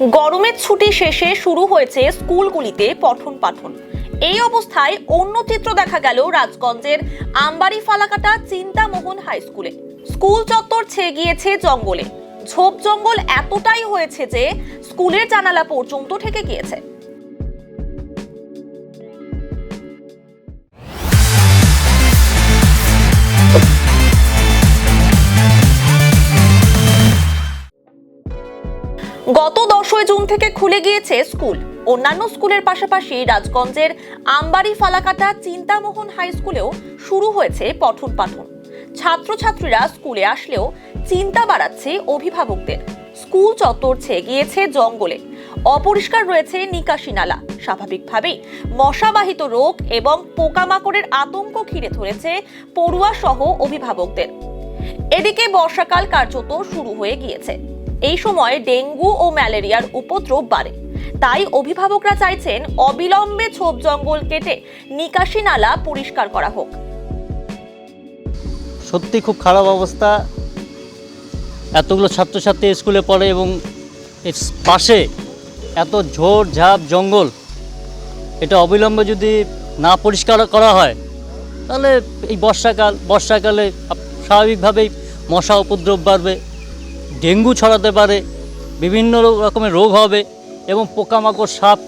গরমের ছুটি শেষে শুরু হয়েছে স্কুলগুলিতে পঠন পাঠন। এই অবস্থায় অন্য চিত্র দেখা গেল রাজগঞ্জের আমবাড়ি ফালাকাটা চিন্তামোহন হাই স্কুলে। স্কুল চত্বর ছেয়ে গিয়েছে জঙ্গলে। ঝোপ জঙ্গল এতটাই হয়েছে যে স্কুলের জানালা পর্যন্ত ঢেকে গিয়েছে। গত 10 জুন থেকে খুলে গিয়েছে স্কুল। অন্যান্য স্কুলের পাশাপাশি রাজগঞ্জের আমবাড়ি ফালাকাটা চিন্তামোহন হাই স্কুলেও শুরু হয়েছে পঠন পাঠন। ছাত্রছাত্রীরা স্কুলে আসলেও চিন্তা বাড়াচ্ছে অভিভাবকদের। স্কুল চত্বর ছেয়ে গিয়েছে জঙ্গলে, অপরিষ্কার রয়েছে নিকাশি নালা। স্বাভাবিকভাবেই মশাবাহিত রোগ এবং পোকামাকড়ের আতঙ্ক ঘিরে ধরেছে পড়ুয়া সহ অভিভাবকদের। এদিকে বর্ষাকাল কার্যত শুরু হয়ে গিয়েছে। এই সময় ডেঙ্গু ও ম্যালেরিয়ার উপদ্রব বাড়ে। তাই অভিভাবকরা চাইছেন অবিলম্বে ঝোপ জঙ্গল কেটে নিকাশি নালা পরিষ্কার করা হোক। সত্যি খুব খারাপ অবস্থা। এতগুলো ছাত্রছাত্রী স্কুলে পড়ে এবং এর পাশে এত ঝোড় ঝাপ জঙ্গল, এটা অবিলম্বে যদি না পরিষ্কার করা হয় তাহলে এই বর্ষাকালে স্বাভাবিকভাবেই মশা উপদ্রব বাড়বে, ডেঙ্গু ছড়াতে পারে, বিভিন্ন রকমের রোগ হবে এবং পোকামাকড় সাপ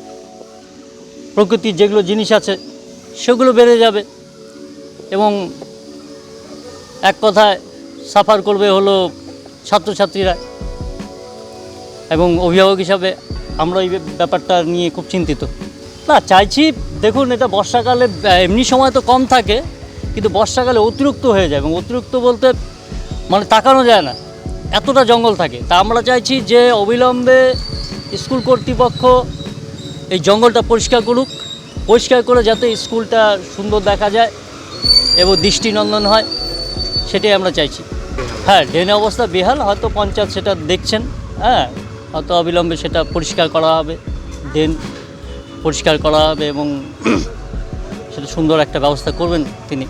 প্রকৃতির যেগুলো জিনিস আছে সেগুলো বেড়ে যাবে এবং এক কথায় সাফার করবে হলো ছাত্রছাত্রীরা। এবং অভিভাবক হিসাবে আমরা এই ব্যাপারটা নিয়ে খুব চিন্তিত। না, চাইছি দেখুন, এটা বর্ষাকালে এমনি সময় তো কম থাকে, কিন্তু বর্ষাকালে অতিরিক্ত হয়ে যায় এবং অতিরিক্ত বলতে মানে তাকানো যায় না, এতটা জঙ্গল থাকে। তা আমরা চাইছি যে অবিলম্বে স্কুল কর্তৃপক্ষ এই জঙ্গলটা পরিষ্কার করুক, পরিষ্কার করে যাতে স্কুলটা সুন্দর দেখা যায় এবং দৃষ্টিনন্দন হয়, সেটাই আমরা চাইছি। হ্যাঁ, ড্রেনের অবস্থা বেহাল, হয়তো পঞ্চায়েত সেটা দেখছেন, হয়তো অবিলম্বে সেটা পরিষ্কার করা হবে, ড্রেন পরিষ্কার করা হবে এবং সেটা সুন্দর একটা ব্যবস্থা করবেন তিনি।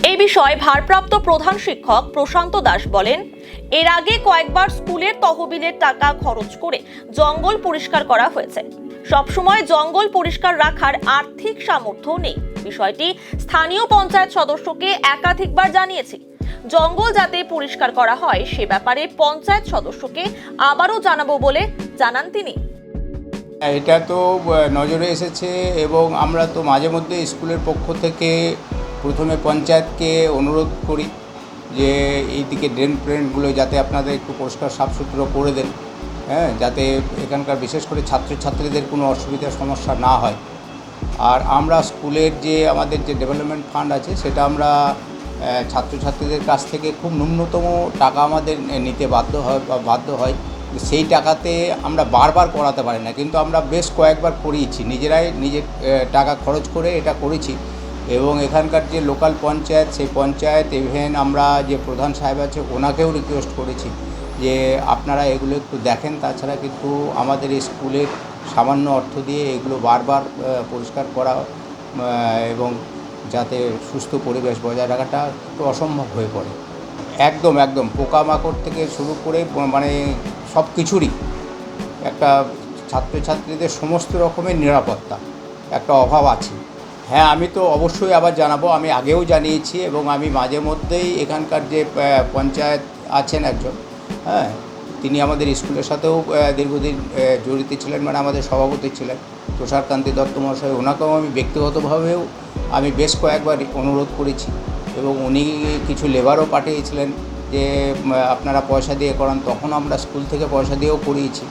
এই বিষয়ে ভারপ্রাপ্ত প্রধান শিক্ষক প্রশান্ত দাস বলেন, এর আগে কয়েকবার স্কুলের তহবিলের টাকা খরচ করে জঙ্গল পরিষ্কার করা হয়েছে। সবসময় জঙ্গল পরিষ্কার রাখার আর্থিক সামর্থ্য নেই। বিষয়টি স্থানীয় পঞ্চায়েত সদস্যকে একাধিকবার জানিয়েছি। জঙ্গল যাতে পরিষ্কার করা হয় সে ব্যাপারে পঞ্চায়েত সদস্যকে আবারও জানাবো বলে জানান তিনি। এটা তো নজরে এসেছে এবং আমরা তো মাঝে মধ্যে স্কুলের পক্ষ থেকে প্রথমে পঞ্চায়েতকে অনুরোধ করি যে এইদিকে ড্রেনগুলো যাতে আপনাদের একটু পরিষ্কার সাফসুতরো করে দেন, যাতে এখানকার বিশেষ করে ছাত্রছাত্রীদের কোনো অসুবিধার সমস্যা না হয়। আর আমরা স্কুলের যে আমাদের যে ডেভেলপমেন্ট ফান্ড আছে সেটা আমরা ছাত্রছাত্রীদের কাছ থেকে খুব ন্যূনতম টাকা আমাদের নিতে বাধ্য হয়। সেই টাকাতে আমরা বারবার করাতে পারি না, কিন্তু আমরা বেশ কয়েকবার করিয়েছি, নিজের টাকা খরচ করে এটা করেছি। এবং এখানকার যে লোকাল পঞ্চায়েত, সেই পঞ্চায়েত ইভেন আমরা যে প্রধান সাহেব আছে ওনাকেও রিকোয়েস্ট করেছি যে আপনারা এগুলো একটু দেখেন। তাছাড়া কিন্তু আমাদের স্কুলের সামান্য অর্থ দিয়ে এগুলো বারবার পরিষ্কার করা এবং যাতে সুস্থ পরিবেশ বজায় রাখাটা একটু অসম্ভব হয়ে পড়ে। একদম পোকামাকড় থেকে শুরু করে মানে সব কিছুরই একটা ছাত্রছাত্রীদের সমস্ত রকমের নিরাপত্তা একটা অভাব আছে। হ্যাঁ, আমি তো অবশ্যই আবার জানাবো, আমি আগেও জানিয়েছি এবং আমি মাঝে মধ্যেই এখানকার যে পঞ্চায়েত আছেন একজন, তিনি আমাদের স্কুলের সাথেও দীর্ঘদিন জড়িত ছিলেন, মানে আমাদের সভাপতি ছিলেন তুষারকান্তি দত্ত মহাশয়, ওনাকেও আমি ব্যক্তিগতভাবেও আমি বেশ কয়েকবার অনুরোধ করেছি এবং উনি কিছু লেবারও পাঠিয়েছিলেন যে আপনারা পয়সা দিয়ে করান, তখন আমরা স্কুল থেকে পয়সা দিয়েও করিয়েছি।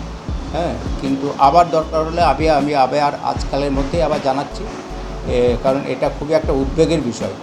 কিন্তু আবার দরকার হলে আমি আবার আজকালের মধ্যেই আবার জানাচ্ছি, কারণ এটা খুবই একটা উদ্বেগের বিষয়।